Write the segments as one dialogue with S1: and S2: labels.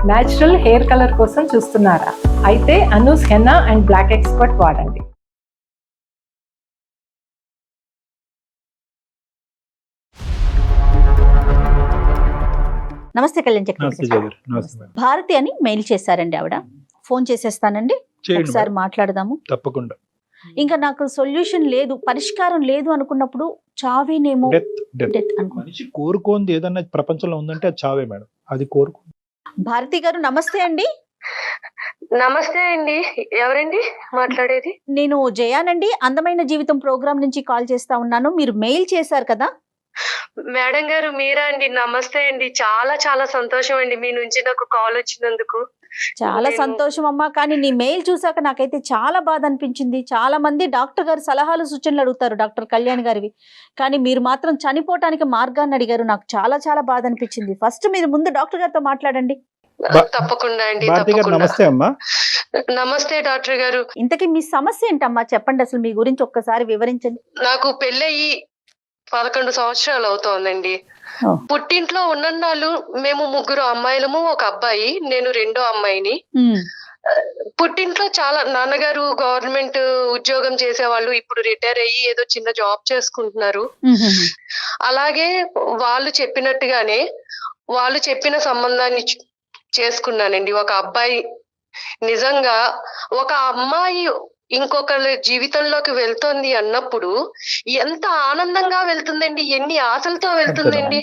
S1: Natural hair colour కోసం చూస్తున్నారా? అయితే Anoo's henna and black expert వాడండి.
S2: నమస్తే కళ్యాణ్ చక్రవర్తి గారు. భారతి అని మెయిల్ చేశారండి ఆవిడ. ఫోన్ చేసేస్తానండి, ఒకసారి మాట్లాడదాము.
S3: తప్పకుండా.
S2: ఇంకా నాకు సొల్యూషన్ లేదు, పరిష్కారం లేదు అనుకున్నప్పుడు చావేనేమో.
S3: మనిషి కోరుకోంది ఏదన్నా ప్రపంచంలో ఉందంటే అది చావే మేడం, అది కోరుకో.
S2: భారతి గారు నమస్తే అండి.
S4: నమస్తే అండి, ఎవరండి మాట్లాడేది?
S2: నేను జయానండి, అందమైన జీవితం ప్రోగ్రామ్ నుంచి కాల్ చేస్తా ఉన్నాను. మీరు మెయిల్ చేశారు కదా
S4: మేడం గారు, మీరా అండి? నమస్తే అండి, చాలా చాలా సంతోషం అండి మీ నుంచి నాకు కాల్ వచ్చినందుకు.
S2: చాలా సంతోషం అమ్మా. కానీ నీ మెయిల్ చూసాక నాకైతే చాలా బాధ అనిపించింది. చాలా మంది డాక్టర్ గారు సలహాలు సూచనలు అడుగుతారు, డాక్టర్ కళ్యాణ్ గారివి, కానీ మీరు మాత్రం చనిపోవటానికి మార్గాన్ని అడిగారు. నాకు చాలా చాలా బాధ అనిపించింది. ఫస్ట్ మీరు ముందు డాక్టర్ గారితో మాట్లాడండి.
S4: తప్పకుండా అండి,
S3: నమస్తే అమ్మా.
S4: నమస్తే డాక్టర్ గారు.
S2: ఇంతకీ మీ సమస్య ఏంటమ్మా, చెప్పండి. అసలు మీ గురించి ఒక్కసారి వివరించండి.
S4: నాకు పెళ్ళయి 11 సంవత్సరాలు అవుతోందండి. పుట్టింట్లో ఉన్నన్నాళ్ళు మేము 3 అమ్మాయిలము, 1 అబ్బాయి. నేను 2వ అమ్మాయిని. పుట్టింట్లో చాలా నాన్నగారు గవర్నమెంట్ ఉద్యోగం చేసేవాళ్ళు, ఇప్పుడు రిటైర్ అయ్యి ఏదో చిన్న జాబ్ చేసుకుంటున్నారు. అలాగే వాళ్ళు చెప్పినట్టుగానే వాళ్ళు చెప్పిన సంబంధాన్ని చేసుకున్నానండి. 1 అబ్బాయి. నిజంగా ఒక అమ్మాయి ఇంకొకరి జీవితంలోకి వెళ్తుంది అన్నప్పుడు ఎంత ఆనందంగా వెళ్తుందండి, ఎన్ని ఆశలతో వెళ్తుందండి.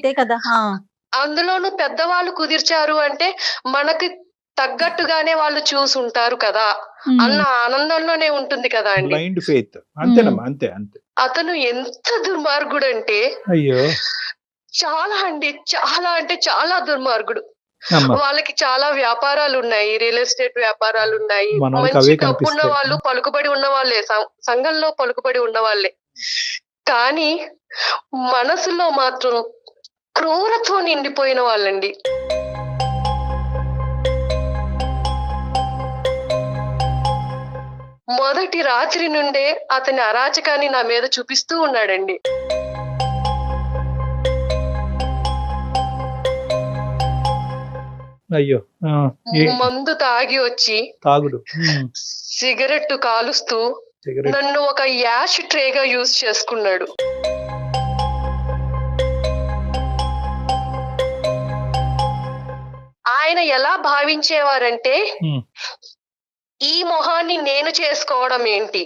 S4: అందులోనూ పెద్దవాళ్ళు కుదిర్చారు అంటే మనకి తగ్గట్టుగానే వాళ్ళు చూసుంటారు కదా అన్న ఆనందంలోనే ఉంటుంది కదా అండి. అతను ఎంత దుర్మార్గుడు అంటే చాలా అండి, చాలా అంటే చాలా దుర్మార్గుడు. వాళ్ళకి చాలా వ్యాపారాలు ఉన్నాయి, రియల్ ఎస్టేట్ వ్యాపారాలు ఉన్నాయి. మంచి డబ్బున్న వాళ్ళు, పలుకుబడి ఉన్న వాళ్ళే, సంఘంలో పలుకుబడి ఉన్న వాళ్ళే. కానీ మనసులో మాత్రం క్రూరత్వం నిండిపోయిన వాళ్ళండి. మొదటి రాత్రి నుండే అతని అరాచకాన్ని నా మీద చూపిస్తూ ఉన్నాడండి.
S3: అయ్యో,
S4: మందు తాగి వచ్చి సిగరెట్ కాలుస్తూ నన్ను ఒక యాష్ ట్రేగా యూజ్ చేసుకున్నాడు. ఆయన ఎలా భావించేవారంటే, ఈ మొహాన్ని నేను చేసుకోవడం ఏంటి,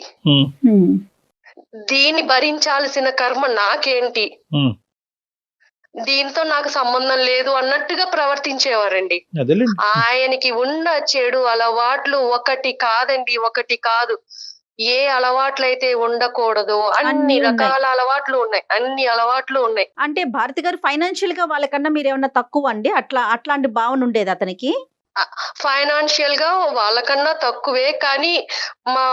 S4: దీన్ని భరించాల్సిన కర్మ నాకేంటి, దీంతో నాకు సంబంధం లేదు అన్నట్టుగా ప్రవర్తించేవారండి. ఆయనకి ఉన్న చెడు అలవాట్లు ఒకటి కాదండి, ఒకటి కాదు. ఏ అలవాట్లయితే ఉండకూడదు అన్ని రకాల అలవాట్లు ఉన్నాయి, అన్ని అలవాట్లు ఉన్నాయి.
S2: అంటే భారతి గారు, ఫైనాన్షియల్ గా వాళ్ళకన్నా మీరేమన్నా తక్కువ అండి? అట్లాంటి భావన ఉండేది అతనికి?
S4: ఫైనాన్షియల్ గా వాళ్ళకన్నా తక్కువే, కానీ మా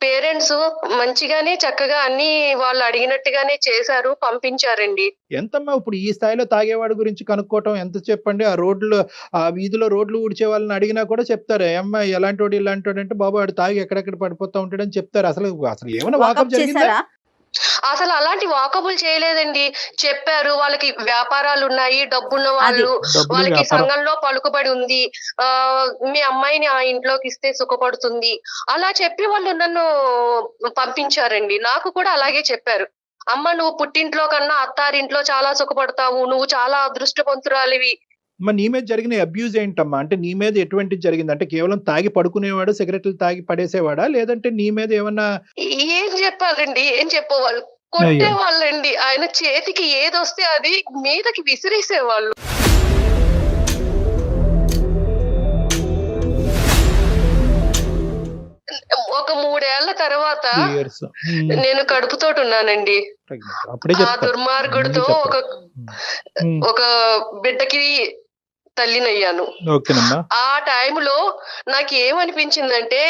S4: పేరెంట్స్ మంచిగానే చక్కగా అన్ని వాళ్ళు అడిగినట్టుగానే చేశారు, పంపించారండి.
S3: ఎంతమ్మా ఇప్పుడు ఈ స్థాయిలో తాగేవాడి గురించి కనుక్కోవటం ఎంత చెప్పండి. ఆ వీధిలో రోడ్లు ఊడ్చే వాళ్ళని అడిగినా కూడా చెప్తారు, అమ్మా ఎలాంటి వాడు ఇలాంటి వాడు అంటే, బాబు వాడు తాగి ఎక్కడెక్కడ పడిపోతా ఉంటాడని చెప్తారు. అసలు ఏమైనా వాకప్ జరిగిందా?
S4: అసలు అలాంటి వాకబుల్ చేయలేదండి. చెప్పారు వాళ్ళకి వ్యాపారాలు ఉన్నాయి, డబ్బున్న వాళ్ళు, వాళ్ళకి సంఘంలో పలుకుబడి ఉంది, మీ అమ్మాయిని ఆ ఇంట్లోకి ఇస్తే సుఖపడుతుంది, అలా చెప్పి వాళ్ళు నన్ను పంపించారండి. నాకు కూడా అలాగే చెప్పారు, అమ్మ నువ్వు పుట్టింట్లో కన్నా అత్తారింట్లో చాలా సుఖపడతావు, నువ్వు చాలా అదృష్టవంతురాలివి.
S3: నీ మీద జరిగిన అబ్యూజ్ ఏంటమ్మా? అంటే నీ మీద ఎటువంటి జరిగింది? అంటే కేవలం తాగి పడుకునేవాడు, సిగరెట్లు తాగి పడేసేవాడా, లేదంటే నీ మీద ఏమన్నా?
S4: ఏం చెప్పాలండి, ఏం చెప్పేవాళ్ళు, కొట్టేవాళ్ళండి. ఆయన చేతికి ఏదొస్తే అది మీదకి విసిరేసేవాళ్ళు. ఒక 3 ఏళ్ల తర్వాత నేను కడుపుతోటి ఉన్నానండి. ఆ దుర్మార్గుడితో ఒక బిడ్డకి తల్లినయ్యాను. ఆ టైంలో నాకు ఏమనిపించిందంటే,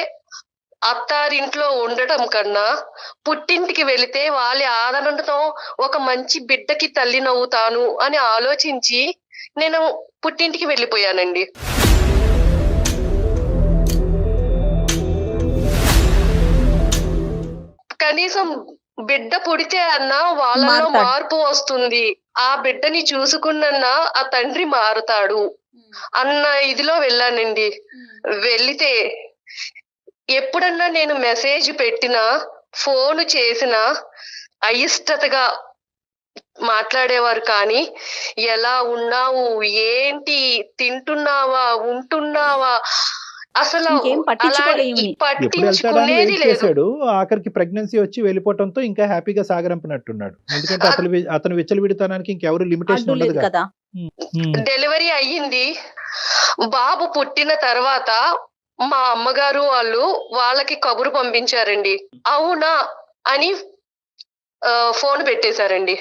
S4: అత్తారింట్లో ఉండటం కన్నా పుట్టింటికి వెళితే వాళ్ళ ఆదరణతో ఒక మంచి బిడ్డకి తల్లినవుతాను అని ఆలోచించి నేను పుట్టింటికి వెళ్ళిపోయానండి. కనీసం బిడ్డ పుడితే అన్నా వాళ్ళలో మార్పు వస్తుంది, ఆ బిడ్డని చూసుకున్నా ఆ తండ్రి మారుతాడు అన్న ఇదిలో వెళ్ళానండి. వెళితే ఎప్పుడన్నా నేను మెసేజ్ పెట్టినా, ఫోన్ చేసినా అయిష్టతగా మాట్లాడేవారు. కానీ ఎలా ఉన్నావు, ఏంటి, తింటున్నావా, ఉంటున్నావా, అసలు
S2: ఇంకేం పట్టించుకోలే ఈమెని.
S3: ఎప్పుడు వెళ్తాడా అని
S4: పట్టించుకునేది
S3: వెయిట్
S4: లేదు.
S3: చేశాడు. ఆఖరికి ప్రెగ్నెన్సీ వచ్చి వెళ్ళిపోవడంతో ఇంకా హ్యాపీగా సాగరంపినట్టున్నాడు. ఎందుకంటే అతను విచ్చలవిడితనానికి ఇంకెవరు లిమిటేషన్
S2: అడ్డు లేదు
S3: ఉండదు
S2: కదా.
S4: డెలివరీ అయ్యింది. బాబు పుట్టిన తర్వాత మా అమ్మగారు వాళ్ళకి కబురు పంపించారండి. అవునా అని ఫోన్ పెట్టేశారండి.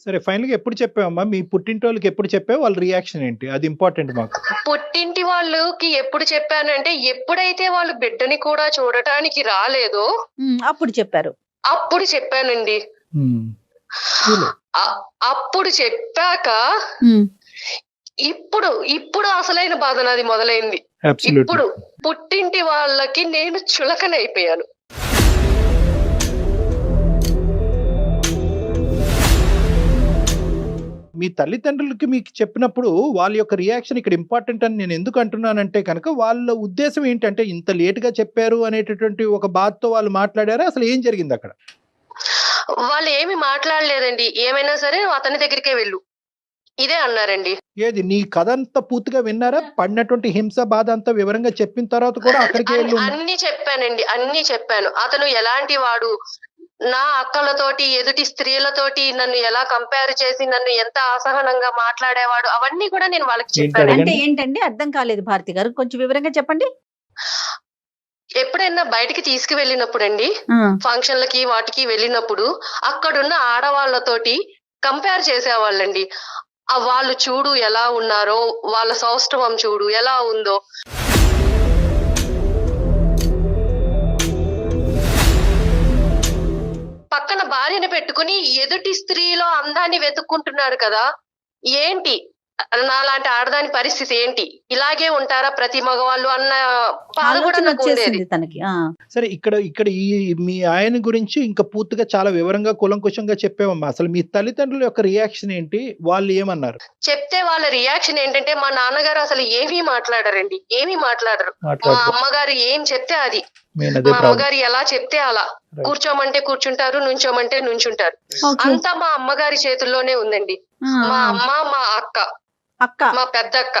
S3: సరే ఫైనల్ గా ఎప్పుడు చెప్పావమ్మా? మీ పుట్టింటోళ్ళకి ఎప్పుడు చెప్పావు? వాళ్ళ రియాక్షన్ ఏంటి? అది ఇంపార్టెంట్ మాకు.
S4: పుట్టింటి వాళ్ళకి ఎప్పుడు చెప్పానంటే, ఎప్పుడైతే వాళ్ళు బిడ్డని కూడా చూడటానికి రాలేదో
S2: అప్పుడు చెప్పారు.
S4: అప్పుడు చెప్పానండి. అప్పుడు చెప్పాక ఇప్పుడు అసలైన బాధ నాది మొదలైంది. ఇప్పుడు పుట్టింటి వాళ్ళకి నేను చులకనైపోయాను.
S3: మీ తల్లిదండ్రులకి మీకు చెప్పినప్పుడు వాళ్ళ యొక్క రియాక్షన్ ఇక్కడ ఇంపార్టెంట్ అని నేను ఎందుకు అంటున్నానంటే కనుక, వాళ్ళ ఉద్దేశం ఏంటంటే ఇంత లేట్ గా చెప్పారు అనేటటువంటి ఒక బాధతో వాళ్ళు మాట్లాడారా? అసలు ఏం జరిగింది అక్కడ?
S4: వాళ్ళు ఏమి మాట్లాడలేదండి. ఏమైనా సరే నువ్వు అతని దగ్గరికే వెళ్ళు, ఇదే అన్నారండి.
S3: ఏది నీ కథ అంతా పూర్తిగా విన్నారా? పడినటువంటి హింస బాధ అంతా వివరంగా చెప్పిన తర్వాత కూడా అక్కడికి వెళ్ళు.
S4: అన్ని చెప్పానండి, అన్ని చెప్పాను. అతను ఎలాంటి వాడు, నా అక్కలతోటి ఎదుటి స్త్రీలతోటి నన్ను ఎలా కంపేర్ చేసి నన్ను ఎంత అసహనంగా మాట్లాడేవాడు, అవన్నీ కూడా నేను వాళ్ళకి చెప్పాను.
S2: అంటే ఏంటండి అర్థం కాలేదు భారతి గారు, కొంచెం వివరంగా చెప్పండి.
S4: ఎప్పుడైనా బయటికి తీసుకువెళ్ళినప్పుడు అండి, ఫంక్షన్లకి వాటికి వెళ్ళినప్పుడు అక్కడున్న ఆడవాళ్లతోటి కంపేర్ చేసేవాళ్ళండి. వాళ్ళు చూడు ఎలా ఉన్నారో, వాళ్ళ సౌష్ఠవం చూడు ఎలా ఉందో. పక్కన భార్యను పెట్టుకుని ఎదుటి స్త్రీలో అందాన్ని వెతుక్కుంటున్నాడు కదా. ఏంటి నాలాంటి ఆడదాని పరిస్థితి ఏంటి, ఇలాగే ఉంటారా ప్రతి మగవాళ్ళు అన్న బాధ కూడా నాకు ఉండేది.
S2: తనకి.
S3: సరే ఇక్కడ ఈ మీ ఆయన గురించి ఇంకా పూర్తిగా చాలా వివరంగా కులంకుశంగా చెప్పావమ్మా. అసలు మీ తల్లిదండ్రుల యొక్క రియాక్షన్ ఏంటి? వాళ్ళు ఏమన్నారు?
S4: చెప్తే వాళ్ళ రియాక్షన్ ఏంటంటే, మా నాన్నగారు అసలు ఏమీ మాట్లాడరండి, ఏమీ మాట్లాడరు. మా అమ్మగారు ఏం చెప్తే అది, మా అమ్మగారు ఎలా చెప్తే అలా. కూర్చోమంటే కూర్చుంటారు, నుంచోమంటే నుంచుంటారు. అంతా మా అమ్మగారి చేతుల్లోనే ఉందండి. మా అమ్మ, మా అక్క, మా పెద్ద అక్క,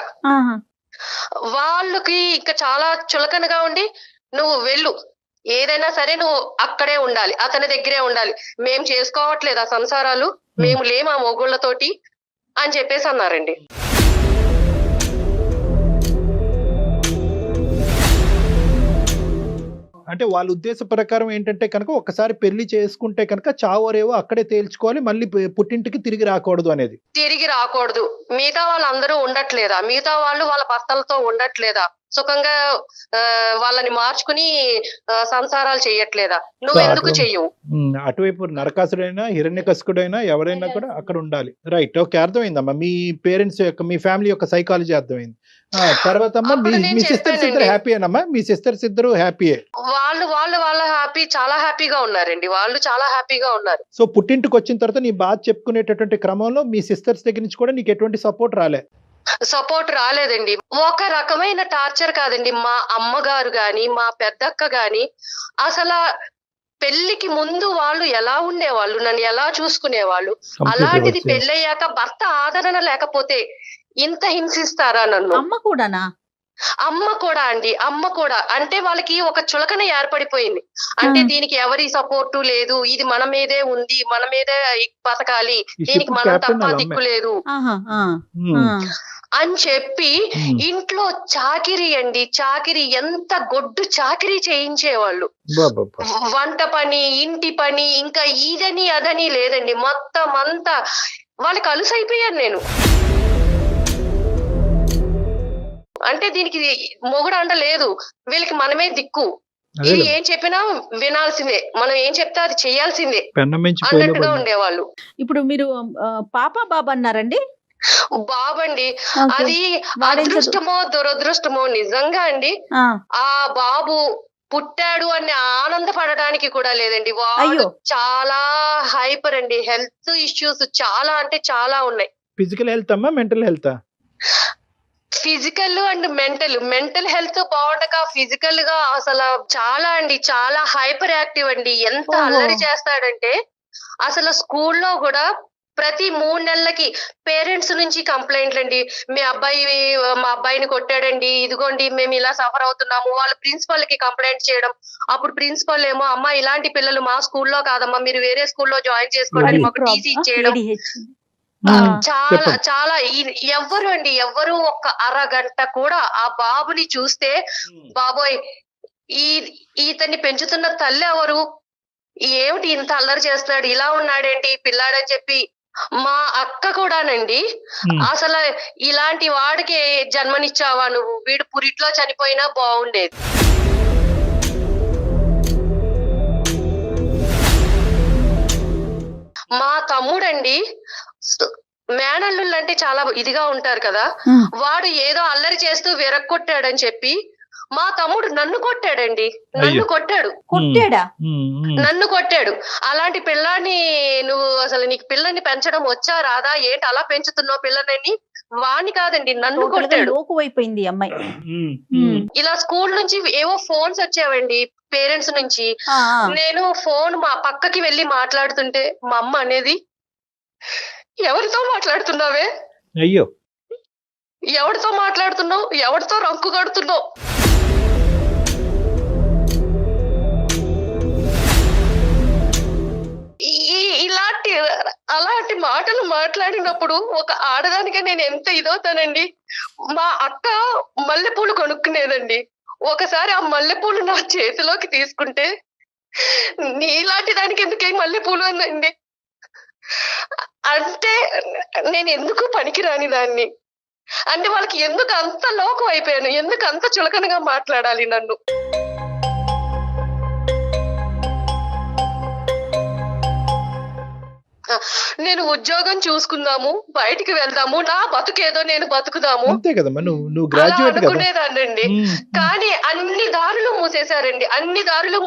S4: వాళ్ళకి ఇంకా చాలా చులకనగా ఉండి, నువ్వు వెళ్ళు, ఏదైనా సరే నువ్వు అక్కడే ఉండాలి, అతని దగ్గరే ఉండాలి, మేం చేసుకోవట్లేదు ఆ సంసారాలు, మేము లేము ఆ మొగుళ్ళతోటి అని చెప్పేసి అన్నారండి.
S3: అంటే వాళ్ళ ఉద్దేశ ప్రకారం ఏంటంటే కనుక, ఒకసారి పెళ్లి చేసుకుంటే కనుక చావోరేవో అక్కడే తేల్చుకోవాలి, మళ్ళీ పుట్టింటికి తిరిగి రాకూడదు అనేది.
S4: తిరిగి రాకూడదు. మిగతా వాళ్ళందరూ ఉండట్లేదా, మిగతా వాళ్ళు వాళ్ళ భర్తలతో ఉండట్లేదా, సుఖంగా వాళ్ళని మార్చుకుని సంసారాలు చెయ్యట్లేదా, నువ్వు ఎందుకు చెయ్యవు?
S3: అటువైపు నరకాసుడైనా హిరణ్యకశిపుడైనా ఎవరైనా కూడా అక్కడ ఉండాలి. రైట్, ఓకే, అర్థమైందమ్మా. మీ పేరెంట్స్ యొక్క, మీ ఫ్యామిలీ యొక్క సైకాలజీ అర్థమైంది. తర్వాత అమ్మా, మీ సిస్టర్స్ ఇద్దరు హ్యాపీయేనమ్మా? మీ సిస్టర్స్ ఇద్దరు హ్యాపీయే?
S4: వాళ్ళ హ్యాపీ, చాలా హ్యాపీగా ఉన్నారండి. వాళ్ళు చాలా హ్యాపీగా ఉన్నారు.
S3: సో పుట్టింటికి వచ్చిన తర్వాత నీ బాధ చెప్పుకునేటటువంటి క్రమంలో మీ సిస్టర్స్ దగ్గర నుంచి కూడా నీకు ఎటువంటి సపోర్ట్ రాలే?
S4: సపోర్ట్ రాలేదండి. ఒక రకమైన టార్చర్ కాదండి. మా అమ్మగారు గాని, మా పెద్దక్క గాని, అసలు పెళ్లికి ముందు వాళ్ళు ఎలా ఉండేవాళ్ళు, నన్ను ఎలా చూసుకునేవాళ్ళు, అలాంటిది పెళ్ళయ్యాక భర్త ఆదరణ లేకపోతే ఇంత హింసిస్తారా నన్ను?
S2: అమ్మ కూడానా?
S4: అమ్మ కూడా అండి, అమ్మ కూడా. అంటే వాళ్ళకి ఒక చులకన ఏర్పడిపోయింది. అంటే దీనికి ఎవరి సపోర్టు లేదు, ఇది మన మీదే ఉంది, మన మీదే బతకాలి, దీనికి మనం తప్ప దిక్కు లేదు అని చెప్పి ఇంట్లో చాకిరీ అండి, చాకిరీ, ఎంత గొడ్డు చాకిరీ చేయించేవాళ్ళు. వంట పని, ఇంటి పని, ఇంకా ఇదని అదని లేదండి, మొత్తం అంతా వాళ్ళకి అలుసైపోయాను నేను. అంటే దీనికి మొగుడు అంట లేదు, వీళ్ళకి మనమే దిక్కు, ఇది ఏం చెప్పినా వినాల్సిందే, మనం ఏం చెప్తే అది చెయ్యాల్సిందే అన్నట్టుగా ఉండేవాళ్ళు.
S2: ఇప్పుడు మీరు పాప బాబా అన్నారండి?
S4: బాబండి, అది అదృష్టమో దురదృష్టమో నిజంగా అండి. ఆ బాబు పుట్టాడు అని ఆనందపడడానికి కూడా లేదండి. వాడు
S2: అయ్యో.
S4: చాలా హైపర్ అండి. హెల్త్ ఇష్యూస్ చాలా అంటే చాలా ఉన్నాయి.
S3: ఫిజికల్ హెల్త్ అమ్మా, mental health?
S4: Physical and mental health బాగుండక ఫిజికల్ గా అసలు చాలా అండి, చాలా హైపర్ యాక్టివ్ అండి. ఎంత
S2: ఓహో.
S4: అల్లరి చేస్తాడంటే అసలు స్కూల్లో కూడా ప్రతి 3 నెలలకి పేరెంట్స్ నుంచి కంప్లైంట్లు అండి. మా అబ్బాయిని కొట్టాడండి, ఇదిగోండి మేము ఇలా సఫర్ అవుతున్నాము. వాళ్ళు ప్రిన్సిపల్ కి కంప్లైంట్ చేయడం. అప్పుడు ప్రిన్సిపల్ ఏమో అమ్మా ఇలాంటి పిల్లలు మా స్కూల్లో కాదమ్మా, మీరు వేరే స్కూల్లో జాయిన్ చేసుకోవడానికి మాకు టీసీ ఇచ్చేయడం. చాలా
S3: చెప్పండి.
S4: చాలా ఎవ్వరు ఒక్క అరగంట కూడా ఆ బాబుని చూస్తే బాబోయ్ ఈతన్ని పెంచుతున్న తల్లి ఎవరు, ఏమిటి ఇంత అల్లరి చేస్తున్నాడు, ఇలా ఉన్నాడేంటి పిల్లాడని చెప్పి మా అక్క కూడానండి అసలు ఇలాంటి వాడికి జన్మనిచ్చావా నువ్వు, వీడు పురిట్లో చనిపోయినా బాగుండేది. మా తమ్ముడండి మేనల్లుళ్ళు అంటే చాలా ఇదిగా ఉంటారు కదా, వాడు ఏదో అల్లరి చేస్తూ విరక్కొట్టాడని చెప్పి మా తమ్ముడు నన్ను కొట్టాడండి.
S2: కొట్టాడా?
S4: నన్ను కొట్టాడు. అలాంటి పిల్లాన్ని నువ్వు అసలు నీకు పిల్లని పెంచడం వచ్చా రాదా, ఏంటి అలా పెంచుతున్నావు పిల్లని, వాణ్ణి కాదండి నన్ను కొట్టాడు.
S2: లోకువైపోయింది అమ్మాయి.
S4: ఇలా స్కూల్ నుంచి ఏవో ఫోన్స్ వచ్చేవండి పేరెంట్స్ నుంచి. నేను ఫోన్ మా పక్కకి వెళ్ళి మాట్లాడుతుంటే మా అమ్మ అనేది, ఎవరితో మాట్లాడుతున్నావే,
S3: అయ్యో
S4: ఎవరితో మాట్లాడుతున్నావు, ఎవరితో రంకు కడుతున్నావు. అలాంటి మాటలు మాట్లాడినప్పుడు ఒక ఆడదానిగా నేను ఎంత ఇదవుతానండి. మా అక్క మల్లెపూలు కొనుక్కునేదండి. ఒకసారి ఆ మల్లెపూలు నా చేతిలోకి తీసుకుంటే నీలాంటి దానికి ఎందుకే మల్లెపూలు అందండి. అంటే నేను ఎందుకు పనికిరాని దాన్ని, అంటే వాళ్ళకి ఎందుకు అంత లోకం అయిపోయాను, ఎందుకు అంత చులకనగా మాట్లాడాలి నన్ను. నేను ఉద్యోగం చూసుకుందాము, బయటికి వెళ్దాము, నా బతుకేదో నేను బతుకుదాము
S3: అంతే కదమ్మా, నువ్వు
S4: అలా
S3: గ్రాడ్యుయేట్ కదా.
S4: అనుకునేదాన్నండి. కానీ అన్ని దారులు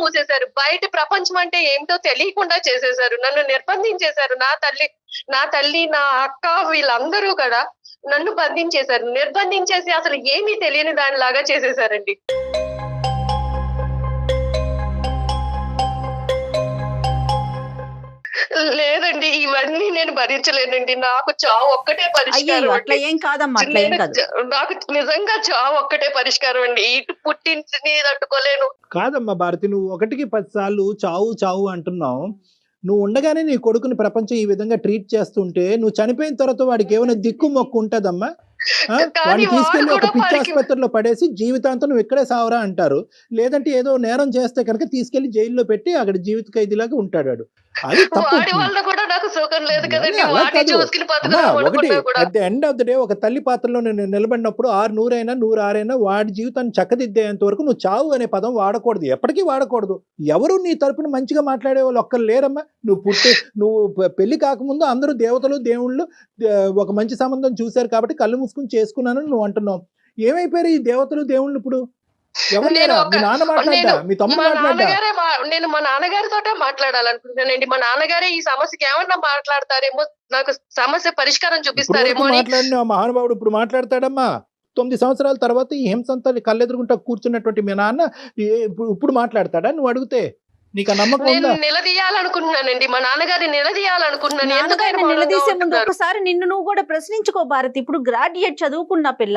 S4: మూసేశారు. బయట ప్రపంచం అంటే ఏంటో తెలియకుండా చేసేశారు, నన్ను నిర్బంధించేశారు. నా తల్లి నా అక్క వీళ్ళందరూ కూడా నన్ను బంధించేశారు. నిర్బంధించేసి అసలు ఏమీ తెలియని దానిలాగా చేసేశారండి. లేదండి, ఇవన్నీ నేను భరించలేనండి. నాకు చావు ఒక్కటే పరిష్కారం.
S2: అట్లా ఏం కాదమ్మా, అట్లా ఏం కాదు.
S4: నాకు నిజంగా చావు ఒక్కటే పరిష్కారం అండి. ఇటు పుట్టింటిని తట్టుకోలేను.
S3: కాదమ్మా భారతి, నువ్వు 1కి 10 సార్లు చావు అంటున్నావు. నువ్వు ఉండగానే నీ కొడుకుని ప్రపంచం ఈ విధంగా ట్రీట్ చేస్తుంటే నువ్వు చనిపోయిన తర్వాత వాడికి ఏమైనా దిక్కు మొక్కు ఉంటదమ్మా? వాడిని తీసుకెళ్లి ఒక పిచ్చి ఆసుపత్రిలో పడేసి జీవితాంతం నువ్వు ఇక్కడే సావరా అంటారు. లేదంటే ఏదో నేరం చేస్తే కనుక తీసుకెళ్లి జైల్లో పెట్టి అక్కడ జీవిత ఖైదీలాగా ఉంటాడు. అది తప్పు. ఒకటి at the end of the day ఒక తల్లి పాత్రలో నేను నిలబడినప్పుడు 100 106 వాడి జీవితాన్ని చక్కదిద్దేంత వరకు నువ్వు చావు అనే పదం వాడకూడదు, ఎప్పటికీ వాడకూడదు. ఎవరు నీ తరపున మంచిగా మాట్లాడే వాళ్ళు ఒక్కరు లేరమ్మా. నువ్వు పెళ్లి కాకముందు అందరూ దేవతలు దేవుళ్ళు ఒక మంచి సంబంధం చూశారు కాబట్టి కళ్ళు మూసుకుని చేసుకున్నానని నువ్వు అంటున్నావు. ఏమైపోయారు ఈ దేవతలు దేవుళ్ళు ఇప్పుడు? ఎవరు లేరా? మీ నాన్న మాట్లాడ్డా, మీ తమ్ముడు మాట్లాడ్డా?
S4: నేను మా నాన్నగారితో మాట్లాడాలనుకుంటున్నానండి. మా నాన్నగారే ఈ సమస్యకి ఏమన్నా మాట్లాడతారేమో, నాకు సమస్య పరిష్కారం చూపిస్తారేమో.
S3: మాట్లాడిన మహానుభావుడు ఇప్పుడు మాట్లాడతాడమ్మా. 9 సంవత్సరాల తర్వాత ఈ హింసంతా కళ్ళెదురుకుంటా కూర్చున్నటువంటి మీ నాన్న ఇప్పుడు మాట్లాడతాడా నువ్వు అడిగితే? నీకు నమ్మకం ఉందా?
S4: నేను నిలదీయాలనుకుంటున్నానండి, మా నాన్నగారిని నిలదీయాలనుకుంటున్నాను.
S2: నిలదీసే ముందు ఒకసారి నిన్ను నువ్వు కూడా ప్రశ్నించుకో భారతి. ఇప్పుడు గ్రాడ్యుయేట్ చదువుకున్న పిల్ల,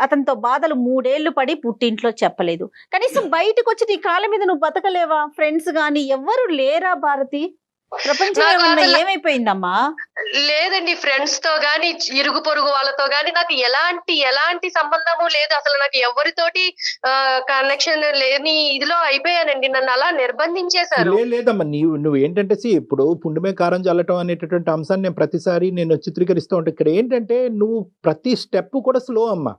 S2: అతనితో బాధలు 3 ఏళ్లు పడి పుట్టింట్లో చెప్పలేదు. కనీసం బయటకు వచ్చి నీ కాళ్ళ మీద నువ్వు బతకలేవా? ఫ్రెండ్స్ గాని ఎవ్వరు లేరా భారతి? ప్రపంచం ఏమైపోయిందమ్మా?
S4: లేదండి, ఫ్రెండ్స్ తో గాని ఇరుగు పొరుగు వాళ్ళతో గాని నాకు ఎలాంటి సంబంధము లేదు. అసలు నాకు ఎవరితోటి కనెక్షన్ లేని ఇదిలో అయిపోయానండి. నన్ను అలా నిర్బంధించేశారు.
S3: లేదమ్మా, నువ్వు ఏంటంటే ఇప్పుడు పుండుమే కారం చల్లటం అనేటటువంటి అంశాన్ని నేను ప్రతిసారి నేను చిత్రీకరిస్తూ ఉంటాను. ఇక్కడ ఏంటంటే నువ్వు ప్రతి స్టెప్ కూడా స్లో అమ్మా.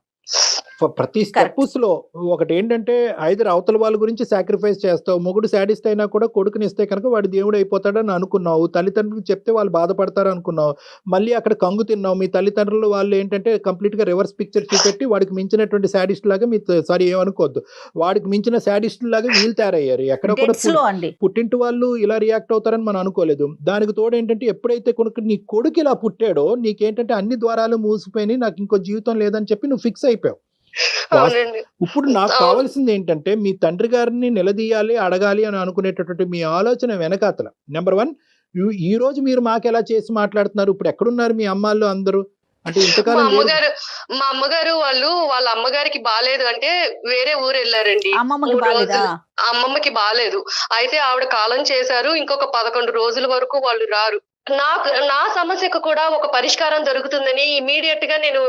S3: ప్రతి స్టెప్స్ లో ఒకటి ఏంటంటే ఐదర్ అవతల వాళ్ళ గురించి సాక్రిఫైస్ చేస్తావు, మొగుడు శాడిస్ట్ అయినా కూడా కొడుకుని ఇస్తే కనుక వాడు దేవుడు అయిపోతాడని అనుకున్నావు, తల్లిదండ్రులకు చెప్తే వాళ్ళు బాధపడతారు అనుకున్నావు, మళ్ళీ అక్కడ కంగు తిన్నావు, మీ తల్లిదండ్రులు వాళ్ళు ఏంటంటే కంప్లీట్ గా రివర్స్ పిక్చర్ చూపెట్టి వాడికి మించినటువంటి శాడిస్ట్ లాగా మీ సారీ ఏమనుకోవద్దు, వాడికి మించిన శాడిస్ట్ లాగా వీళ్ళు తయారయ్యారు. ఎక్కడ కూడా
S2: Deaths లో అండి
S3: పుట్టింటి వాళ్ళు ఇలా రియాక్ట్ అవుతారని మనం అనుకోలేదు. దానికి తోడు ఏంటంటే ఎప్పుడైతే నీ కొడుకు ఇలా పుట్టాడో నీకేంటంటే అన్ని ద్వారాలు మూసిపోయి నాకు ఇంకో జీవితం లేదని చెప్పి నువ్వు ఫిక్స్ అయిపోయావు.
S4: అవునండి.
S3: ఇప్పుడు నాకు కావాల్సింది ఏంటంటే మీ తండ్రి గారిని నిలదీయాలి, అడగాలి అని అనుకునేటటువంటి మీ ఆలోచన వెనకాతల నెంబర్ 1 ఈ రోజు మీరు మాకు ఎలా చేసి మాట్లాడుతున్నారు, ఇప్పుడు ఎక్కడున్నారు మీ అమ్మాళ్ళు అందరూ అంటే
S4: మా
S3: ఇంతకాలం
S4: అమ్మగారు వాళ్ళ అమ్మగారికి బాలేదు అంటే వేరే ఊరు వెళ్ళారండి.
S2: అమ్మమ్మకి
S4: 3
S2: బాలేదా
S4: రోజులు అమ్మమ్మకి బాలేదు. అయితే ఆవిడ కాలం చేశారు. ఇంకొక 11 రోజుల వరకు వాళ్ళు రారు. నా సమస్యకు కూడా ఒక పరిష్కారం దొరుకుతుందని ఇమీడియట్ గా నేను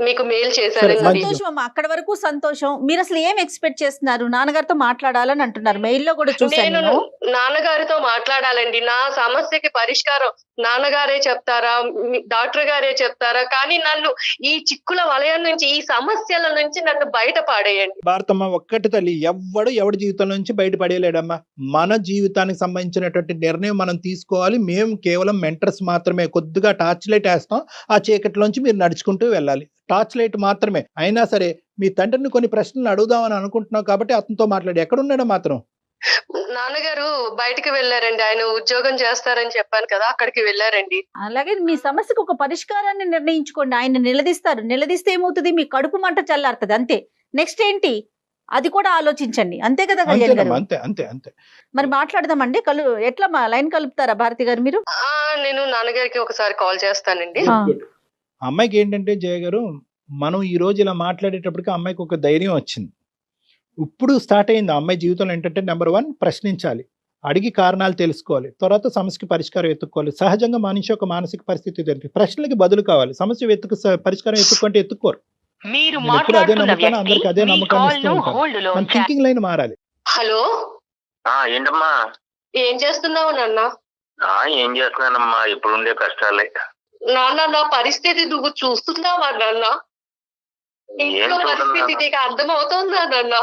S4: మీకు మెయిల్ చేశానండి.
S2: సంతోషం అమ్మా, అక్కడ వరకు సంతోషం. మీరు అసలు ఏం ఎక్స్పెక్ట్ చేస్తున్నారు? నాన్నగారితో మాట్లాడాలని అంటున్నారు, మెయిల్లో కూడా చూసాను
S4: నేను
S2: నేను.
S4: నాన్నగారితో మాట్లాడాలండి. నా సమస్యకి పరిష్కారం నాన్నగారే చెప్తారా, డాక్టర్ గారే చెప్తారా? కానీ నన్ను ఈ చిక్కుల వలయం నుంచి, ఈ సమస్యల నుంచి నన్ను బయట పాడేయండి.
S3: భారతమ్మ ఒక్కటి తల్లి, ఎవడి జీవితం నుంచి బయటపడేయలేడమ్మా. మన జీవితానికి సంబంధించినటువంటి నిర్ణయం మనం తీసుకోవాలి. మేము కేవలం మెంటర్స్ మాత్రమే. కొద్దిగా టార్చ్ లైట్ వేస్తాం, ఆ చీకటిలోంచి మీరు నడుచుకుంటూ వెళ్ళాలి. టార్చ్ లైట్ మాత్రమే. అయినా సరే మీ తండ్రిని కొన్ని ప్రశ్నలు అడుగుదామని అనుకుంటున్నావు కాబట్టి అతనితో మాట్లాడి. ఎక్కడున్నాడో మాత్రం
S4: నాన్నగారు బయటికి వెళ్ళారండి. ఆయన ఉద్యోగం చేస్తారని చెప్పాను కదా, అక్కడికి వెళ్ళారండి.
S2: అలాగే మీ సమస్యకు ఒక పరిష్కారాన్ని నిర్ణయించుకోండి. ఆయన నిలదీస్తారు. నిలదీస్తే ఏమవుతుంది? మీ కడుపు మంట చల్లారుతుంది, అంతే. నెక్స్ట్ ఏంటి అది కూడా ఆలోచించండి, అంతే కదా కళ్యాణ్ గారు?
S3: అంతే అంతే అంతే.
S2: మరి మాట్లాడదామండి. ఎట్లా లైన్ కలుపుతారా భారతి గారు మీరు?
S4: నేను నాన్నగారికి ఒకసారి కాల్ చేస్తానండి.
S3: అమ్మాయికి ఏంటంటే జయ గారు, మనం ఈ రోజు ఇలా మాట్లాడేటప్పటికి అమ్మాయికి ఒక ధైర్యం వచ్చింది. ఇప్పుడు స్టార్ట్ అయింది అమ్మాయి జీవితంలో ఏంటంటే నెంబర్ 1 ప్రశ్నించాలి, అడిగి కారణాలు తెలుసుకోవాలి, తర్వాత సమస్యకి పరిష్కారం ఎత్తుక్కోవాలి. సహజంగా మనిషి ఒక మానసిక పరిస్థితి జరిగింది, ప్రశ్నలకి బదులు కావాలి. సమస్య పరిష్కారం ఎత్తుక్కుంటే ఎత్తుక్కోరు. ఎప్పుడు అదే నమ్ముతాను, అందరికి అదే నమ్మకాన్ని ఇస్తూ ఉంటాను. మన థింకింగ్ లైన్ మారాలి.
S4: హలో,
S5: ఏంటమ్మా?
S4: ఏం చేస్తున్నావు నాన్న?
S5: ఏం చేస్తున్నానమ్మా, ఇప్పుడుండే కష్టాలే.
S4: నాన్న, నా పరిస్థితి నువ్వు చూస్తున్నావా నాన్న? ఇంట్లో పరిస్థితి నీకు అర్థం అవుతుందా నాన్న?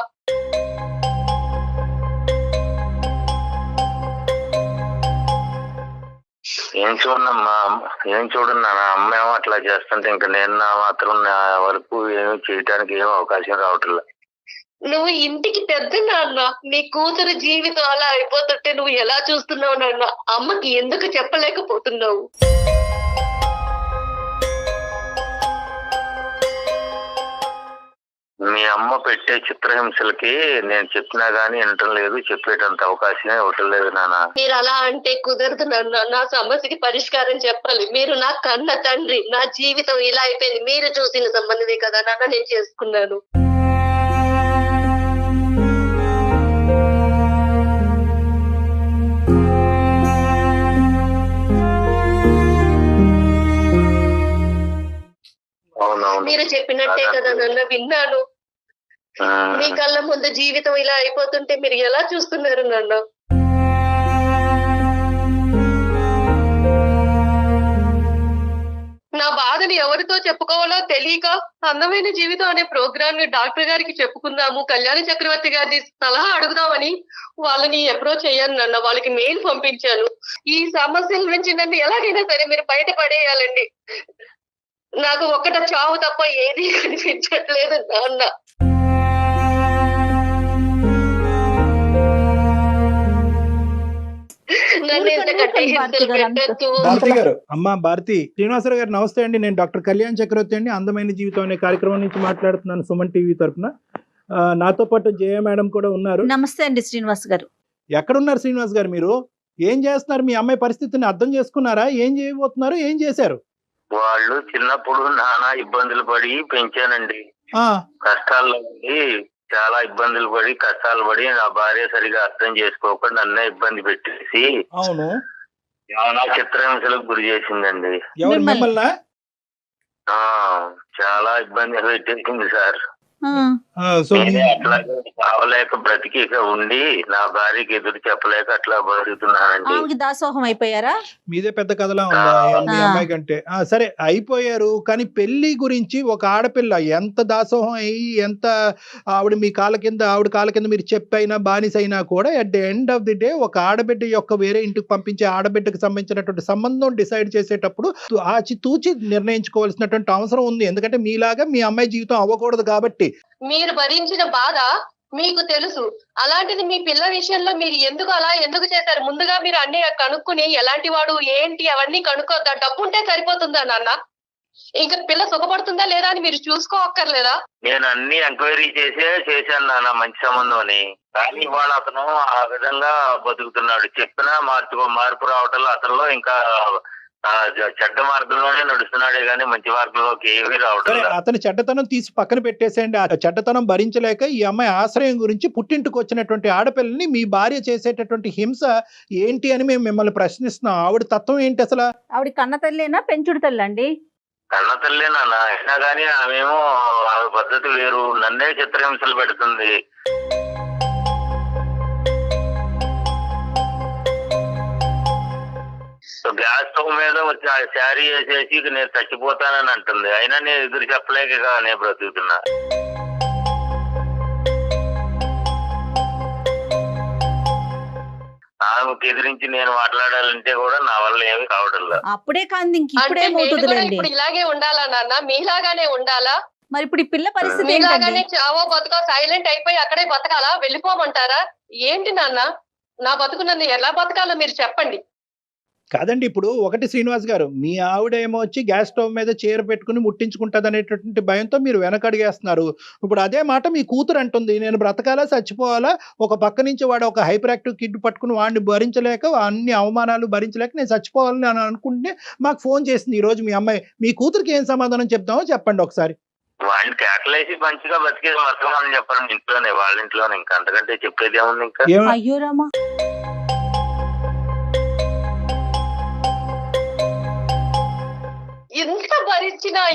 S5: ఏం చూడన్నా, అమ్మ ఏమో అట్లా చేస్తుంటే ఇంకా నేను నా మాత్రం నా వరకు ఏమి చేయడానికి ఏమీ అవకాశం రావట్లే.
S4: నువ్వు ఇంటికి పెద్ద నాన్న, నీ కూతురు జీవితం అలా అయిపోతుంటే నువ్వు ఎలా చూస్తున్నావు నాన్న? అమ్మకి ఎందుకు చెప్పలేకపోతున్నావు?
S5: మీ అమ్మ పెట్టే చిత్రహింసలకి నేను చెప్పినా గానీ వినటం లేదు, చెప్పేటంత అవకాశమే ఇవ్వటం లేదు నాన్న.
S4: మీరు అలా అంటే కుదరదు నాన్న. నా సమస్యకి పరిష్కారం చెప్పాలి. మీరు నా కన్న తండ్రి. నా జీవితం ఇలా అయిపోయింది మీరు చూసిన సంబంధమే కదా నాన్న నేను చేసుకున్నాను. మీరు చెప్పినట్టే కదా నాన్న విన్నాను. మీ కళ్ళ ముందు జీవితం ఇలా అయిపోతుంటే మీరు ఎలా చూస్తున్నారు నాన్న? నా బాధని ఎవరితో చెప్పుకోవాలో తెలియక అందమైన జీవితం అనే ప్రోగ్రామ్ ని డాక్టర్ గారికి చెప్పుకుందాము, కళ్యాణ చక్రవర్తి గారిని సలహా అడుగుదామని వాళ్ళని అప్రోచ్ అయ్యాను నాన్న. వాళ్ళకి మెయిల్ పంపించాను. ఈ సమస్యల నుంచి నన్ను ఎలాగైనా సరే మీరు బయటపడేయాలండి. నాకు ఒక్కట చావు తప్ప ఏది కనిపించట్లేదు నాన్న.
S3: భారతి గారు, అమ్మా భారతి, శ్రీనివాసరావు గారు నమస్తే అండి. నేను డాక్టర్ కళ్యాణ్ చక్రవర్తి అండి, అందమైన జీవితం అనే కార్యక్రమం నుంచి మాట్లాడుతున్నాను, సుమన్ టీవీ తరఫున. నాతో పాటు జయ మేడం కూడా ఉన్నారు.
S2: నమస్తే అండి శ్రీనివాస్ గారు.
S3: ఎక్కడున్నారు శ్రీనివాస్ గారు? మీరు ఏం చేస్తున్నారు? మీ అమ్మాయి పరిస్థితిని అర్థం చేసుకున్నారా? ఏం చేయబోతున్నారు? ఏం చేశారు?
S5: వాళ్ళు చిన్నప్పుడు నానా ఇబ్బందులు పడి పెంచానండి. కష్టాల్లో చాలా ఇబ్బందులు పడి కష్టాలు పడి నా భార్య సరిగా అర్థం చేసుకోకుండా నన్నే ఇబ్బంది పెట్టేసి
S3: అవును
S5: చాలా చిత్రహింసలకు గురి చేసిందండి.
S3: ఎవరు మిమ్మల్ని?
S5: చాలా ఇబ్బంది పెట్టేసింది సార్.
S3: సో
S5: నేనే అట్లాగే కావలేక బ్రతికి ఇక ఉండి నా భార్యకి ఎదురు చెప్పలేక అట్లా బతుకుతున్నానండి.
S2: ఆమెకి దాసోహం అయిపోయారా?
S3: మీదే పెద్ద కథలా ఉందా మీ అమ్మాయి కంటే? సరే అయిపోయారు, కానీ పెళ్లి గురించి ఒక ఆడపిల్ల ఎంత దాసోహం అయ్యి ఎంత ఆవిడ మీ కాళ్ళ కింద ఆవిడ కాళ్ళ కింద మీరు చెప్పైనా బానిస అయినా కూడా at the end of the day ఒక ఆడబిడ్డ యొక్క వేరే ఇంటికి పంపించే ఆడబిడ్డకు సంబంధించినటువంటి సంబంధం డిసైడ్ చేసేటప్పుడు ఆచితూచి నిర్ణయించుకోవాల్సినటువంటి అవసరం ఉంది. ఎందుకంటే మీలాగా మీ అమ్మాయి జీవితం అవ్వకూడదు కాబట్టి.
S4: మీరు భరించిన బాధ మీకు తెలుసు. అలాంటిది మీ పిల్ల విషయంలో మీరు ఎందుకు చేశారు? ముందుగా మీరు అన్ని కనుక్కుని ఎలాంటి వాడు ఏంటి అవన్నీ కనుక్కోద్దా? డబ్బు ఉంటే సరిపోతుందా నాన్న? ఇంకా పిల్ల సుఖపడుతుందా లేదా అని మీరు చూసుకోవక్కర్లేదా?
S5: నేను అన్ని ఎంక్వైరీ చేశాను నాన్న, మంచి సంబంధం అని. కానీ ఇవాళ అతను ఆ విధంగా బతుకుతున్నాడు. చెప్పినా మార్పు రావటంలో అతనిలో ఇంకా చెడ్డ మార్గంలోనే నడుస్తున్నాడే గానీ మంచి మార్గంలోకి ఏమీ రావటం.
S3: అతని చెడ్డతనం తీసి పక్కన పెట్టేసేయండి. ఆ చెడ్డతనం భరించలేక ఈ అమ్మాయి ఆశ్రయం గురించి పుట్టింటికి వచ్చినటువంటి ఆడపిల్లని మీ భార్య చేసేటటువంటి హింస ఏంటి అని మేము మిమ్మల్ని ప్రశ్నిస్తున్నాం. ఆవిడ తత్వం ఏంటి అసలు?
S2: ఆవిడ కన్న తల్లేనా పెంచుడు తల్లండి?
S5: కన్న తల్లే నాన్న, అయినా కానీ ఆమెమో ఆమె పద్ధతి వేరు, నన్నే చిత్రహింసలు పెడుతుంది. గ్యాస్ స్టవ్ మీద శారీ వేసేసి నేను చచ్చిపోతానని అంటుంది. అయినా నేను ఎదురు చెప్పలేక నేను బ్రతుకుతున్నా. ఆమెకు ఎదిరించి నేను మాట్లాడాలంటే కూడా నా వల్ల ఏమి కావడం లేదు.
S2: అప్పుడే కాదు ఇంకేమవుతుందండి.
S4: ఇప్పుడు ఇలాగే ఉండాలా నాన్న? మీలాగానే ఉండాలా?
S2: మరి ఇప్పుడు ఈ పిల్ల పరిస్థితి
S4: మీలాగానే చావో బతుకో సైలెంట్ అయిపోయి అక్కడే బతకాలా? వెళ్ళిపోమంటారా ఏంటి నాన్న? నా బతుకు నన్ను ఎలా బతకాలో మీరు చెప్పండి.
S3: కాదండి, ఇప్పుడు ఒకటి శ్రీనివాస్ గారు, మీ ఆవిడ ఏమో వచ్చి గ్యాస్ స్టవ్ మీద చీర పెట్టుకుని ముట్టించుకుంటుంది అనేటటువంటి భయంతో మీరు వెనకడిగేస్తున్నారు. ఇప్పుడు అదే మాట మీ కూతురు అంటుంది, నేను బ్రతకాలా చచ్చిపోవాలా? ఒక పక్క నుంచి వాడు ఒక హైపర్ యాక్టివ్ కిడ్ పట్టుకుని వాడిని భరించలేక అన్ని అవమానాలు భరించలేక నేను చచ్చిపోవాలని అని అనుకుంటే మాకు ఫోన్ చేసింది ఈ రోజు మీ అమ్మాయి. మీ కూతురికి ఏం సమాధానం చెప్తామో చెప్పండి ఒకసారి.
S5: వాడిని కేకలేసి మంచిగా బతికేది వర్తమానం చెప్పండి ఇంట్లోనే, వాళ్ళ ఇంట్లోనే. ఇంకా అంతకంటే చెప్పేది ఏముంది ఇంకా?
S2: అయ్యో రామా,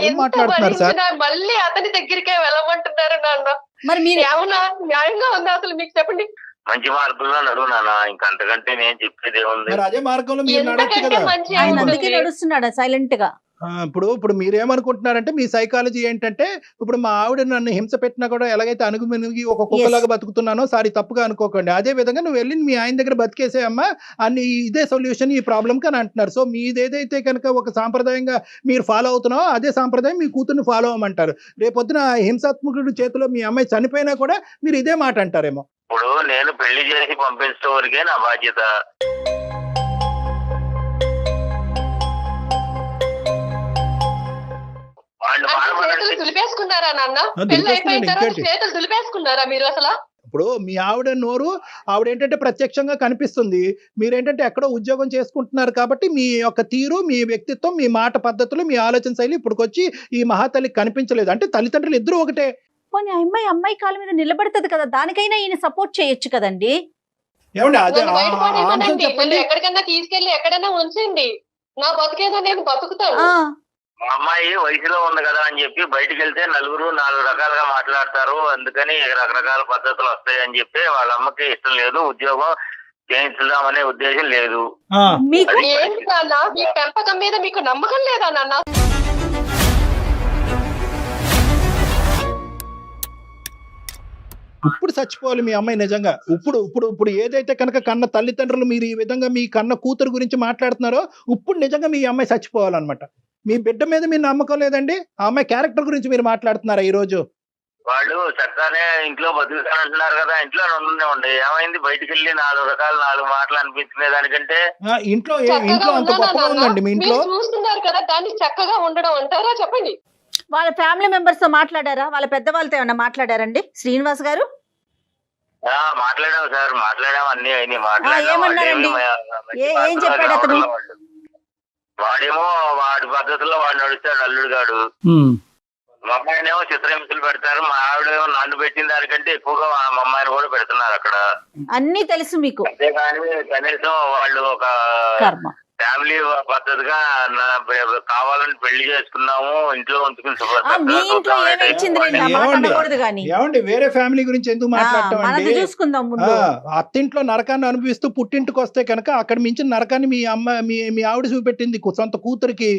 S4: ఎంత భరించినా మళ్ళీ అతని దగ్గరికే వెళ్ళమంటున్నారు నాన్న.
S2: మరి మీరు
S4: ఏమన్నా న్యాయంగా ఉందా అసలు? మీకు చెప్పండి.
S5: మంచి మార్గంలో నడువు నాన్న, ఇంకా అంతకంటే నేను చెప్పేది ఏముంది?
S3: అదే మార్గంలో మీరు నడవచ్చు కదా.
S2: ఆయన అందుకే నడుస్తున్నాడా సైలెంట్ గా?
S3: ఇప్పుడు మీరేమనుకుంటున్నారంటే మీ సైకాలజీ ఏంటంటే, ఇప్పుడు మా ఆవిడ నన్ను హింస పెట్టినా కూడా ఎలాగైతే అణుగుమినిగి ఒక కుక్కలాగా బతుకుతున్నానో సారీ తప్పుగా అనుకోకండి, అదే విధంగా నువ్వు వెళ్ళి మీ ఆయన దగ్గర బతికేసేయమ్మా అన్ని, ఇదే సొల్యూషన్ ఈ ప్రాబ్లంకి అని అంటున్నారు. సో మీదేదైతే కనుక ఒక సాంప్రదాయంగా మీరు ఫాలో అవుతున్నావో అదే సాంప్రదాయం మీ కూతుర్ని ఫాలో అవ్వమంటారు. రేపొద్దున హింసాత్మకుడి చేతిలో మీ అమ్మాయి చనిపోయినా కూడా మీరు ఇదే మాట అంటారేమో.
S5: ఇప్పుడు నేను పెళ్లి చేసి పంపించడం వరకే నా బాధ్యత.
S4: దులిపేసుకున్నారా నాన్న? పెళ్లి అయిపోయిన తర్వాత చేతులు దులిపేసుకున్నారా మీరు అసలు?
S3: ఇప్పుడు మీ ఆవిడ నోరు ఆవిడ ఏంటంటే ప్రత్యక్షంగా కనిపిస్తుంది, మీరేంటంటే ఎక్కడో ఉద్యోగం చేసుకుంటున్నారు కాబట్టి మీ యొక్క తీరు, మీ వ్యక్తిత్వం, మీ మాట పద్ధతులు, మీ ఆలోచన శైలి ఇప్పుడుకొచ్చి ఈ మహాతల్లికి కనిపించలేదు. అంటే తల్లిదండ్రులు ఇద్దరు ఒకటే.
S2: పోనీ అమ్మాయి కాళ్ళ మీద నిలబడుతుంది కదా, దానికైనా ఈయన సపోర్ట్ చేయొచ్చు కదండి.
S3: ఏమండి అదే
S4: చెప్పండి, ఎక్కడికన్నా తీసుకెళ్లి ఎక్కడైనా ఉంచండి, నా బతుకేదో నేను బతుకుతాను.
S5: మా అమ్మాయి వయసులో ఉంది కదా అని చెప్పి బయటికి వెళ్తే నలుగురు 4 రకాలుగా మాట్లాడతారు, అందుకని రకరకాల పద్ధతులు వస్తాయి అని చెప్పి వాళ్ళ అమ్మకి ఇష్టం లేదు, ఉద్యోగం చేయించుదామనే ఉద్దేశం లేదు.
S4: ఏంటి నాన్న, మీ పెంపకం మీద మీకు నమ్మకం లేదా నాన్న?
S3: ఇప్పుడు చచ్చిపోవాలి మీ అమ్మాయి నిజంగా. ఇప్పుడు ఏదైతే కనుక కన్న తల్లిదండ్రులు మీరు ఈ విధంగా మీ కన్న కూతురు గురించి మాట్లాడుతున్నారో ఇప్పుడు నిజంగా మీ అమ్మాయి చచ్చిపోవాలన్నమాట. మీ బిడ్డ మీద మీరు నమ్మకం లేదండి, ఆ అమ్మాయి క్యారెక్టర్ గురించి మీరు మాట్లాడుతున్నారా ఈ రోజు?
S5: వాళ్ళు చక్కగానే ఇంట్లో బతుకుతానంటున్నారు కదా, ఇంట్లో ఉండే ఏమైంది? బయటికి వెళ్ళి 4 మాటలు అనిపించుకునే దానికంటే
S3: ఇంట్లో అంత గొప్పగా ఉందండి మీ ఇంట్లో.
S4: చూస్తున్నారు కదా, దాన్ని చక్కగా ఉండడం అంటారా? చెప్పండి.
S2: వాళ్ళ ఫ్యామిలీ మెంబర్స్ తో మాట్లాడారా? వాళ్ళ పెద్దవాళ్ళతో ఏమన్నా మాట్లాడారండి శ్రీనివాస్ గారు?
S5: మాట్లాడాము సార్, మాట్లాడాము, అన్ని
S2: ఏమన్నారండి? ఏం చెప్పాడు అతను?
S5: వాడేమో వాడి పద్ధతుల్లో వాడు నడుస్తాడు, అల్లుడు గాడు. మా అమ్మాయినేమో చిత్రహింసలు పెడతారు, మా ఆవిడేమో నన్ను పెట్టిన దానికంటే ఎక్కువగా మా అమ్మాయిని కూడా పెడుతున్నారు అక్కడ.
S2: అన్ని తెలుసు మీకు.
S5: అంతేగాని కనీసం వాళ్ళు ఒక ఫ్యామిలీ పద్ధతిగా కావాలని పెళ్లి చేసుకున్నాము, ఇంట్లో ఉంచుకుని
S2: మీ ఇంట్లో ఏమి ఇచ్చింది లేండి, ఆ మాట అనకూడదు కానీ.
S3: ఏమండి వేరే ఫ్యామిలీ గురించి ఎందుకు మాట్లాడటం
S2: మనది
S3: అండి?
S2: చూసుకుందాం ముందు.
S3: అత్తింట్లో నరకాన్ని అనుభవిస్తూ పుట్టింటికి వస్తే కనుక అక్కడ మించిన నరకాన్ని మీ అమ్మ మీ ఆవిడ చూపెట్టింది సొంత కూతురికి.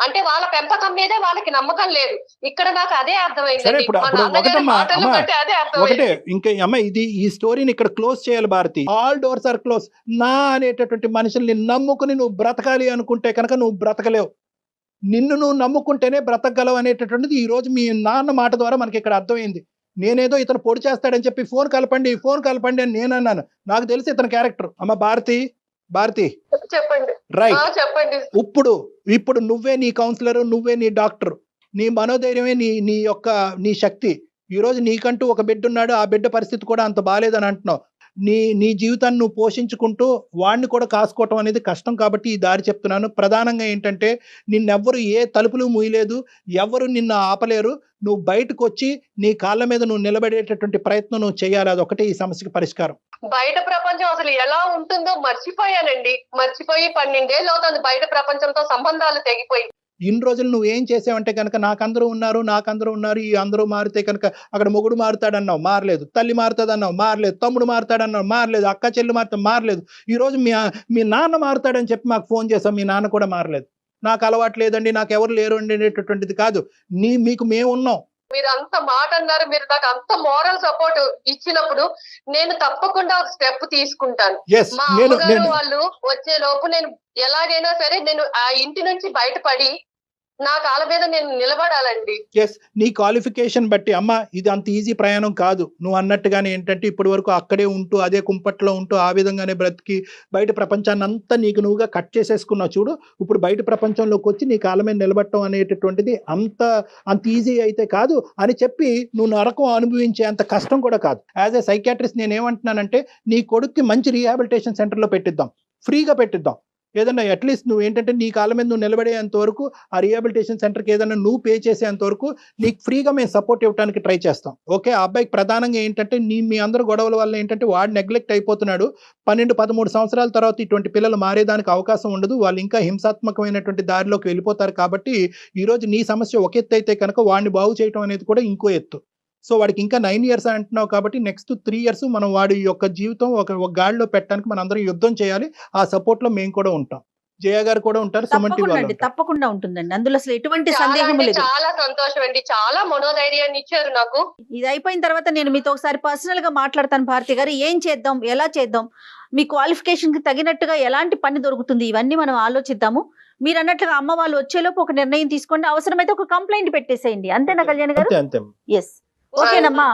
S4: అంటే వాళ్ళ పెంపకం మీదే వాళ్ళకి నమ్మకం లేదు. ఇక్కడ నాకు అదే
S3: సరే
S4: అర్థమైంది.
S3: ఇప్పుడు ఒకటే ఇంకా అమ్మ ఈ స్టోరీని ఇక్కడ క్లోజ్ చేయాలి Bharati. All doors are close. నా అనేటటువంటి మనుషుల్ని నమ్ముకుని నువ్వు బ్రతకాలి అనుకుంటే కనుక నువ్వు బ్రతకలేవు. నిన్ను నువ్వు నమ్ముకుంటేనే బ్రతకగలవు అనేటటువంటిది ఈ రోజు మీ నాన్న మాట ద్వారా మనకి ఇక్కడ అర్థమైంది. నేనేదో ఇతను పొడి చేస్తాడని చెప్పి ఫోన్ కలపండి అని నేను అన్నాను. నాకు తెలిసి ఇతని క్యారెక్టర్. అమ్మ భారతి
S4: చెప్పండి.
S3: రైట్,
S4: చెప్పండి.
S3: ఇప్పుడు నువ్వే నీ కౌన్సిలర్, నువ్వే నీ డాక్టర్, నీ మనోధైర్యమే నీ శక్తి. ఈ రోజు నీకంటూ ఒక బిడ్డ ఉన్నాడు, ఆ బిడ్డ పరిస్థితి కూడా అంత బాలేదని అంటున్నావు. నీ జీవితాన్ని నువ్వు పోషించుకుంటూ వాడిని కూడా కాసుకోవటం అనేది కష్టం. కాబట్టి ఈ దారి చెప్తున్నాను. ప్రధానంగా ఏంటంటే నిన్నెవ్వరు ఏ తలుపులు మూయలేదు, ఎవరు నిన్ను ఆపలేరు. నువ్వు బయటకు వచ్చి నీ కాళ్ళ మీద నువ్వు నిలబడేటటువంటి ప్రయత్నం నువ్వు చేయాలి. అదొకటే ఈ సమస్యకి పరిష్కారం.
S4: బయట ప్రపంచం అసలు ఎలా ఉంటుందో మర్చిపోయానండి. మర్చిపోయి 12 ఏళ్ళు అవుతుంది బయట ప్రపంచంతో సంబంధాలు తెగిపోయి.
S3: ఇన్ని రోజులు నువ్వు ఏం చేసావంటే కనుక నాకందరూ ఉన్నారు, ఈ అందరూ మారితే కనుక అక్కడ మొగుడు మారుతాడన్నావు, మారలేదు. తల్లి మారుతాడన్నావు, మారలేదు. తమ్ముడు మారుతాడన్నావు, మారలేదు. అక్క చెల్లి మారుతా, మారలేదు. ఈ రోజు మీ నాన్న మారుతాడని చెప్పి మాకు ఫోన్ చేసాం, మీ నాన్న కూడా మారలేదు. నాకు అలవాటు లేదండి, నాకు ఎవరు లేరు అనేటటువంటిది కాదు. మీకు మేము ఉన్నాం.
S4: మీరు అంత మాట అన్నారు, మీరు నాకు అంత మోరల్ సపోర్ట్ ఇచ్చినప్పుడు నేను తప్పకుండా ఒక స్టెప్ తీసుకుంటాను. మా అమ్మగారు వాళ్ళు వచ్చే లోపు నేను ఎలాగైనా సరే నేను ఆ ఇంటి నుంచి బయటపడి నా కాళ్ళ మీద నేను నిలబడాలండి.
S3: నీ క్వాలిఫికేషన్ బట్టి అమ్మ ఇది అంత ఈజీ ప్రయాణం కాదు. నువ్వు అన్నట్టుగానే ఏంటంటే ఇప్పటి వరకు అక్కడే ఉంటూ అదే కుంపట్లో ఉంటూ ఆ విధంగానే బ్రతికి బయట ప్రపంచాన్ని అంతా నీకు నువ్వుగా కట్ చేసేసుకున్నావు చూడు. ఇప్పుడు బయట ప్రపంచంలోకి వచ్చి నీ కాళ్ళ మీద నిలబడటం అనేటటువంటిది అంత ఈజీ అయితే కాదు అని చెప్పి నువ్వు నరకం అనుభవించే అంత కష్టం కూడా కాదు. యాజ్ ఏ సైకియాట్రిస్ట్ నేనేమంటున్నానంటే నీ కొడుక్కి మంచి రీహాబిలిటేషన్ సెంటర్లో పెట్టిద్దాం, ఫ్రీగా పెట్టిద్దాం. ఏదన్నా అట్లీస్ట్ నువ్వు ఏంటంటే నీ కాళ్ళ మీద నువ్వు నిలబడేంత వరకు ఆ రీహాబిలిటేషన్ సెంటర్కి ఏదైనా నువ్వు పే చేసేంత వరకు నీకు ఫ్రీగా మేము సపోర్ట్ ఇవ్వడానికి ట్రై చేస్తాం. ఓకే, ఆ అబ్బాయికి ప్రధానంగా ఏంటంటే మీ అందరూ గొడవల వల్ల ఏంటంటే వాడు నెగ్లెక్ట్ అయిపోతున్నాడు. 12-13 సంవత్సరాల తర్వాత ఇటువంటి పిల్లలు మారేదానికి అవకాశం ఉండదు. వాళ్ళు ఇంకా హింసాత్మకమైనటువంటి దారిలోకి వెళ్ళిపోతారు. కాబట్టి ఈరోజు నీ సమస్య ఒక ఎత్తు అయితే కనుక వాడిని బాగు చేయడం అనేది కూడా ఇంకో ఎత్తు. సో వాడికి ఇంకా 9 years అంటున్నావు కాబట్టి నెక్స్ట్ 3 years మనం వాడి యొక్క జీవితం ఒక గాడిలో పెట్టడానికి మనం అందరం యుద్ధం చేయాలి. ఆ సపోర్ట్ లో మేము కూడా ఉంటాం, జయ గారు కూడా ఉంటారు,
S2: తప్పకుండా ఉంటుందండి. అందులో అసలు ఎటువంటి సందేహం లేదు.
S4: చాలా సంతోషం అండి, చాలా మనోధైర్యాన్ని ఇచ్చారు నాకు.
S2: ఇది అయిపోయిన తర్వాత నేను మీతో ఒకసారి పర్సనల్ గా మాట్లాడతాను భారతి గారు. ఏం చేద్దాం, ఎలా చేద్దాం, మీ క్వాలిఫికేషన్ కి తగినట్టుగా ఎలాంటి పని దొరుకుతుంది, ఇవన్నీ మనం ఆలోచిద్దాము. మీరు అన్నట్లుగా అమ్మ వాళ్ళు వచ్చేలోపు ఒక నిర్ణయం తీసుకోండి. అవసరమైతే ఒక కంప్లైంట్ పెట్టేసేయండి. అంతేనా కళ్యాణ్ గారు? ఎస్, ఓకేనమ్మా,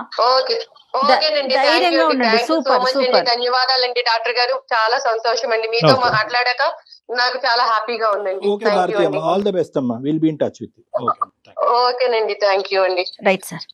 S2: ధైర్యంగా ఉండండి. సూపర్.
S4: ధన్యవాదాలండి డాక్టర్ గారు, చాలా సంతోషం అండి మీతో మాట్లాడాక. నాకు చాలా హ్యాపీగా ఉందండి.
S3: ఆల్ ది బెస్ట్ అమ్మా, will be in touch with you.
S4: ఓకేనండి, థ్యాంక్ యూ అండి.
S2: Right sir.